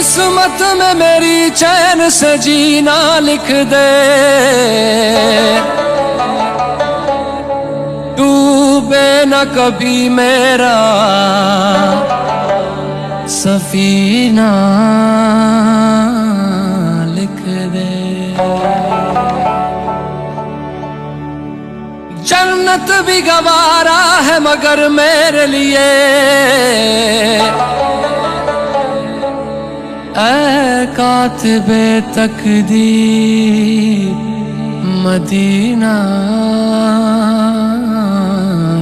किस्मत में मेरी चैन से जीना लिख दे, डूबे न कभी मेरा सफीना लिख दे। जन्नत भी गवारा है मगर मेरे लिए ऐ कातिबे तकदीर मदीना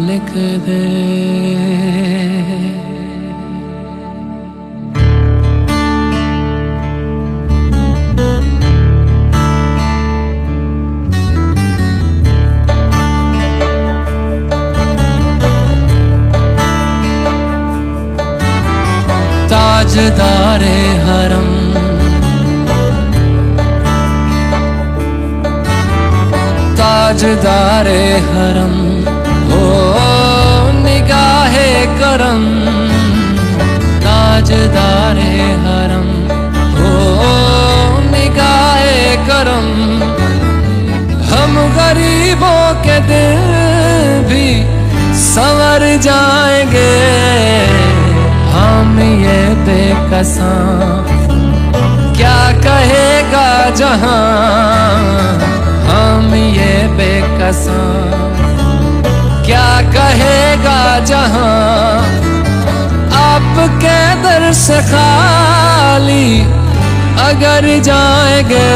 लिख दे। ताजदारे हरम ताजदारे हरम हो निगाहे करम, ताजदारे हरम हो निगाहे करम। हम गरीबों के दिल भी संवर जाएंगे, हम ये बेकसां क्या कहेगा जहां, हम ये बेकसां क्या कहेगा जहां। आपके दर से खाली अगर जाएंगे,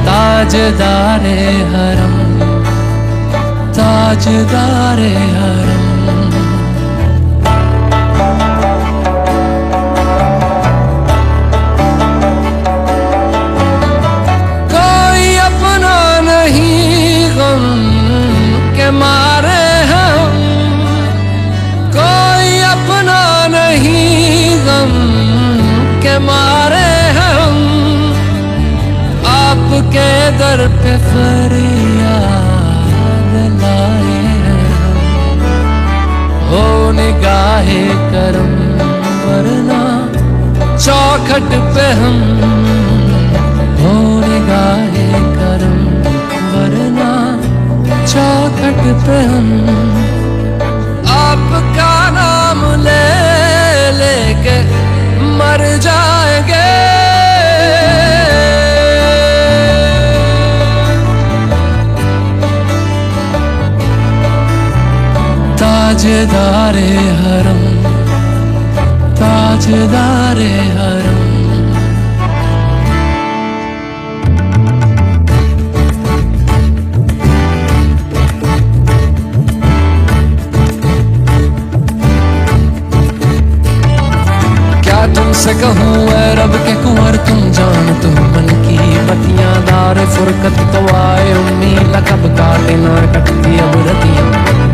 ताजदारे हरम ताजदारे हरम। मारे हम कोई अपना नहीं, गम के मारे हम आपके दर पे फरियाद लाए हम। हो निगाहे करम वरना चौखट पे हम, हो निगाहे करम वरना चौखट पे हम। आपका नाम ले लेके मर जाएंगे, ताजदारे हरम ताजदारे हरम। तुमसे कहूँ ऐ रब के कुंवर तुम जान, तुम मन की बतियां दार फुरकत तो आए उम्मीद कब काटे ना कटती अब रतियां।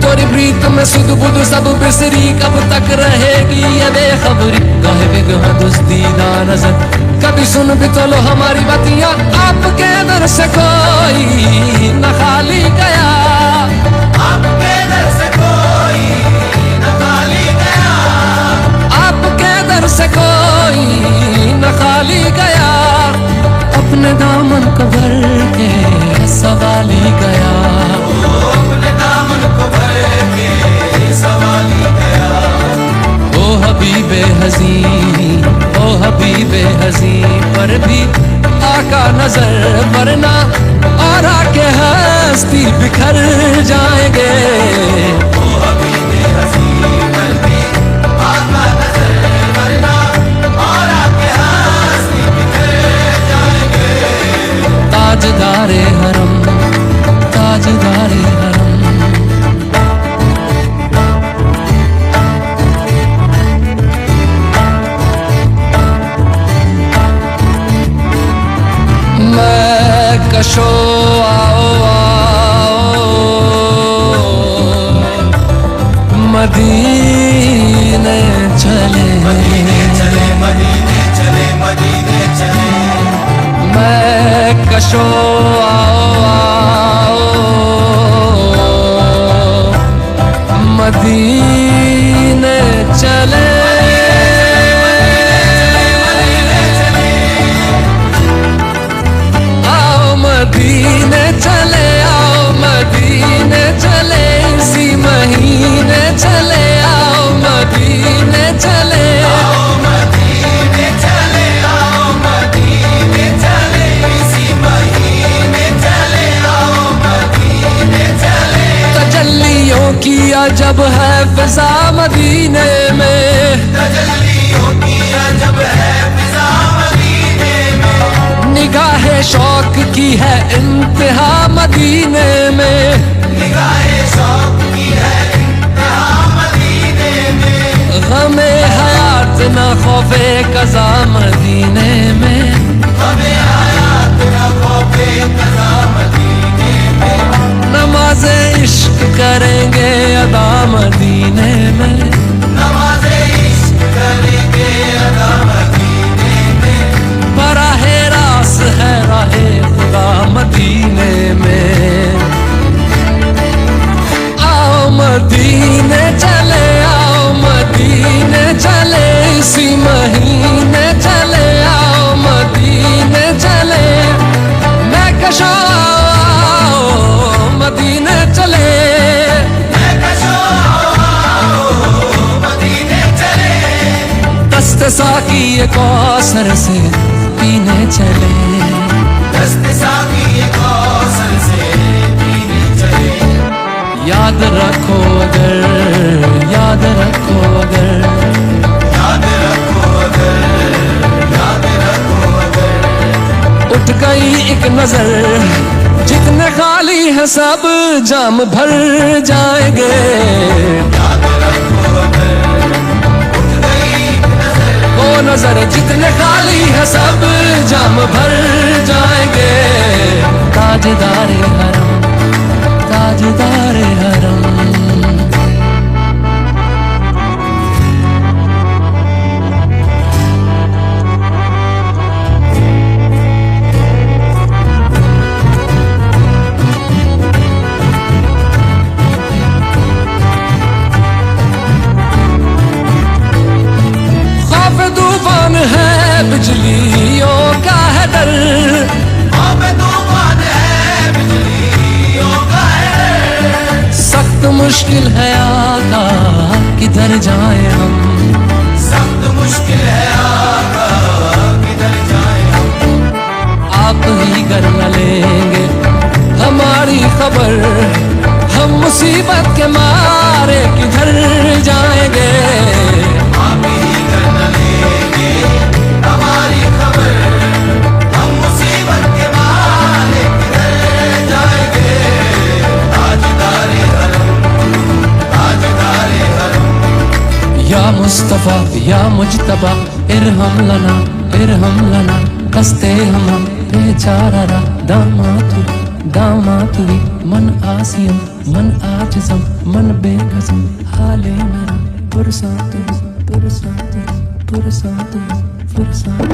तोरी प्रीत में सुध बुध सब बिसरी, कब तक रहेगी ये बेखबरी। गाहे बिगहा दुस्तीदा नजर कभी सुन भी तो लो हमारी बतियां। आपके दर से कोई न खाली गया, आपके दर से कोई न खाली गया, आपके दर से कोई न खाली गया। अपने दामन को भर के सवाली गया, अपने दामन को भर के सवाली गया। ओ हबीबे हज़ी ओ हबीबे हज़ी पर भी आका नजर वरना और आके हस्ती बिखर जाएंगे। ओ हबीबे हज़ी पर भी आका नजर वरना और आके हस्ती बिखर जाएंगे। ताजदारे हरम ताजदारे हरम। मैं कशो आओ आओ मदीने चले, मदीने चले, मदीने चले, मदीने चले। मैं कशो आओ आओ मदीने चले, निगाहे शौक की है इंतहा मदीने में, निगाहे शौक की है इंतहा मदीने में, गमे हयात न खौफे कज़ा मदीने में, हमें हयात न खौफे कज़ा मदीने में, नमाज़े इश्क करेंगे अदा मदीने में, नमाज़े इश्क करेंगे अदा मदीने में, बराहे रास है राहे खुदा मदीने में। आओ मदीने चले, आओ मदीने चले, इसी महीने चले, आओ मदीने चले, मैं कशा आओ मदीने चले, मैं कशा आओ मदीने चले, दस्ते साकी ये कौसर से पीने चले, दस्ते साकी ये कौसर से पीने चले, याद रखो अगर, याद रखो अगर, याद रखो अगर, याद रखो अगर, उठ गई एक नजर, जितने खाली है सब जाम भर जाएंगे, याद रखो अगर, उठ गई नजर, वो नजर जितने खाली है सब जाम भर जाएंगे, ताजदारे हरम, ताजदारे हरम। खौफ तूफान है बिजलियों का है डर, आप तूफान है बिजलियों का है, सख्त मुश्किल है आका किधर जाए हम, सख्त मुश्किल है आका किधर जाए हम, आप ही कर न लेंगे हमारी खबर, हम मुसीबत के मारे किधर जाएंगे, आप ही कर न लेंगे हमारी खबर, हम मुसीबत के मारे किधर जाएंगे, ताजदारे हरम, ताजदारे हरम, या मुस्तफा या मुजतबा इरहम लना, इरहम लना, कस्ते हम बेचारा दामातु, दामातुरी मन आसियम, मन आजिज़म, मन बेकसम, हाले मेरा पुरसातु, पुरसातु, पुरसातु, पुरसातु।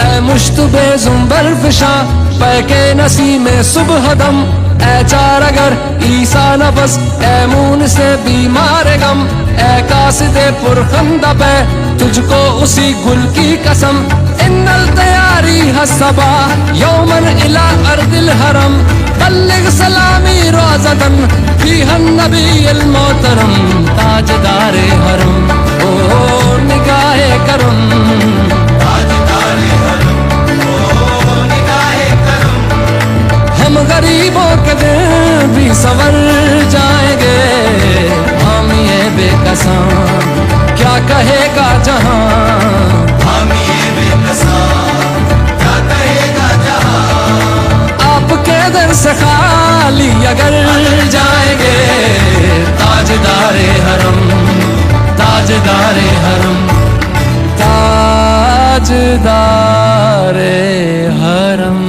ऐ मुश्तबे जुम्बर फिशा पैके नसी में सुबह दम, ऐ चार अगर ईसा नफस, ऐ मून से बीमार गम, ऐ कासिदे पुरखंदा पे तुझको उसी गुल की कसम, इन्नल तैयारी हसबा यौमन इला अर्दिल हरम, बल्लिग सलामी रोज़तन फीहन नबील मोहतरम, ताजदारे हरम ओ निगाहे करम, ताजदारे हरम, ओ निगाहे करम, हम गरीबों के दिन भी संवर जाएंगे, हम ये बेकसां क्या कहेगा जहां, हम ये बेकसां क्या कहेगा जहां, आपके दर से खाली अगर जाएंगे, ताजदारे हरम, ताजदारे हरम, ताजदारे हरम।